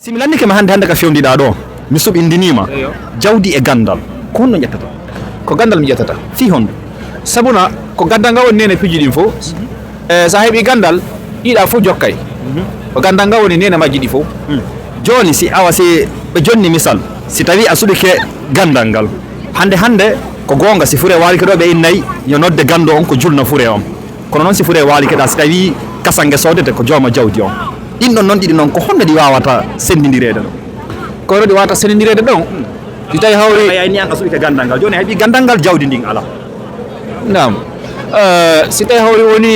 simi landike ma hande ka fewndiɗa ɗo mi suɓindinima jawdi e gandal ko honno ƴettata? Ko gandal mi ƴettata fi honno sabuna ko gaddal ngal woni nene piji ɗin fof sa heeɓi gandal ɗiɗa fof jokkay ko gandal ngal woni nene majji ɗi fof. joni si awa si ɓe jonni misal si tawi a suɓike gandal ngal hande ko gonga si fure walike ɗo ɓe innayi yo nodde gando on ko julna fure on, kono noon si fure walike ɗa si tawi kasangue sodete ko jooma jawdi on, ɗin ɗon noon ɗiɗi noon ko honno ɗi wawata sendidirede ɗo? kono ɗi wawata sendidirede ɗon si tawi hawri ayni an a suɓike gandal ngal joni a heeɓi gandal ngal jawdi ndin ala nam si tawi hawri woni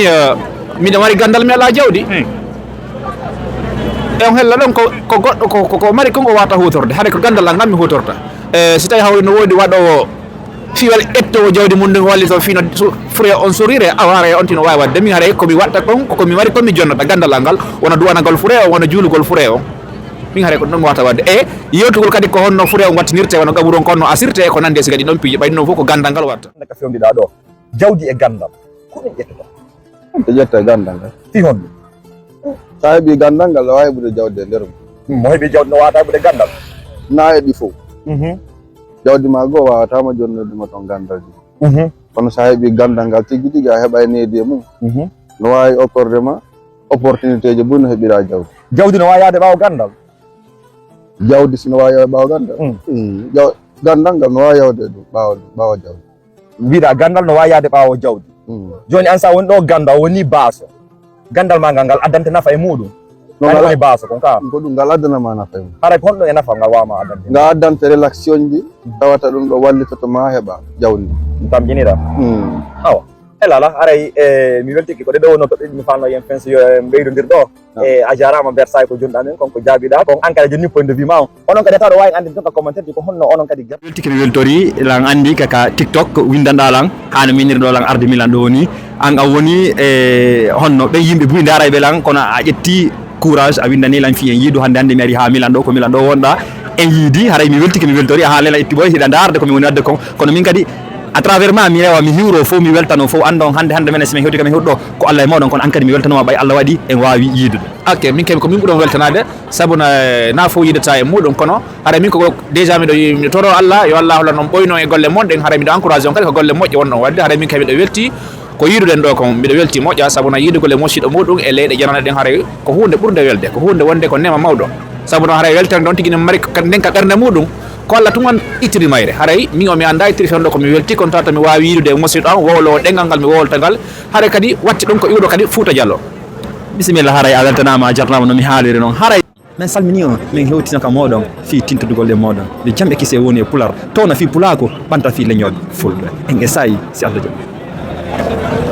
miɗo mari gandal mi ala jawdi e on hella ɗon ko goɗɗo ko mari konko wawata hutorde haade ko gandal ngal mi hutorta si tawi hawri no wodi waɗowo fiwal ettowo jawdi mum ndin walli to fino fure on sourire awara on tino wawi wadde min haɗa komi watta kon komi mari komi jonnata gandal ngal wona duwanagol fure o wona juulugol fure o min haɗa ko ɗon wata wadde e yewtugol kadi ko honno fure o wattinirte wona gaɓuron konno asirte ko nande sigadi ɗon piiji ɓayɗi noon fof ko gandal ngal watta. ka fewdiɗa ɗo jawdi e gandal ko ɗum ƴettata? to ƴetta gandal ngal fi honno sa heeɓi gandal ngal a wawi ɓude jawdi e nder mum mo heeɓi jawdi no wawata ɓude gandal na heeɓi fof jawdi ma goo wawatama jonnodema ton gandalji kono sa heeɓi gandal ngal tigui tigui a heeɓa needi e mum no wawi opporde ma opportunité ji ɓuri no heeɓira jawdi no wawi yaade ɓawo gandal jawdi sino wawi yaade ɓawo gandal gandal ngal no wawi yawde ɗum ɓawo jawdi mbiɗa gandal no wawi yaade ɓawo jawdi joni an sa woni ɗo gando a woni baaso gandal ma ngal addante nafa e muɗum ngal woni baaso kon ka ko ɗum ngal addanama nafa e mum haray ko honɗo e nafa ngal wawma addante ngal addante relaxion ji tawata ɗum ɗo wallitoto ma heeɓa jawdi tam jiniɗa awa elala haray mi weltiki ko ɗe ɗo wonno to ɗiɗi mi fanno yen fenso ɓeydodir ɗo e a jarama Versailles ko jonɗa men konko jaabiɗa kon an kadi joni point de vue ma onon kadi tawa ɗo wawi andi jonka commentaire ji ko honno onon kadi weltiki mi weltori lan andi kaka TikTok windanɗa lan hano minirɗo lan arde milan ɗo woni an a woni e honno ɓen yimɓe buy daara ɓe lan kono a ƴetti courage a windani lan fi en yiidu hande mi ari ha milan ɗo ko milan ɗo wonɗa en yiidi haray mi weltiki mi weltori a ha lela itti boy hiɗa darde komi woni wadde kon kono min kadi à travers ma mi rewa mi hiwro fof mi weltano fof andon hande menen somin hewti kam mi huɗɗo ko Allah e moɗon kono an kadi mi weltanoma ɓay Allah waɗi en wawi yiidude. Ok min kadi ko min ɓuuron weltanade saabu na fof yidata e muɗum kono haɗa min ko déjà miɗo toro Allah yo Allah holla noon ɓoyno e golle monɗen haɗa miɗo encouragé on kadi ko golle moƴƴe wonno wadde haɗa min kadi miɗo welti ko yiiduɗen ɗo kon mbiɗo welti moƴƴa saabu yiidugol e mosiɗo muɗum e leyɗe janane ɗen haɗa ko hunde ɓurde welde ko hunde wonde ko nema mawɗo saabu noon haɗa weltere ɗon tigui ne mari nden ka ɓerde muɗum ko Allah tun ittiri mayre haray min o mi anda ittiri ton ɗo komi welti kono tawata mi wawi yiidude e mosiɗo an wowlowo ɗengal ngal mi wowlta ngal haray kadi watti ɗum ko iwɗo kadi Fouta Diallo. Bisimilla haray a weltanama a jarnama nomi haaliri noon haray min salmini on min hewtina ka moɗon fi tintudugol e moɗon nde jamɓe kise woni e pular towna fi pulako ɓanta fi leñol fulɓe en e sayi si Allah jaɓi.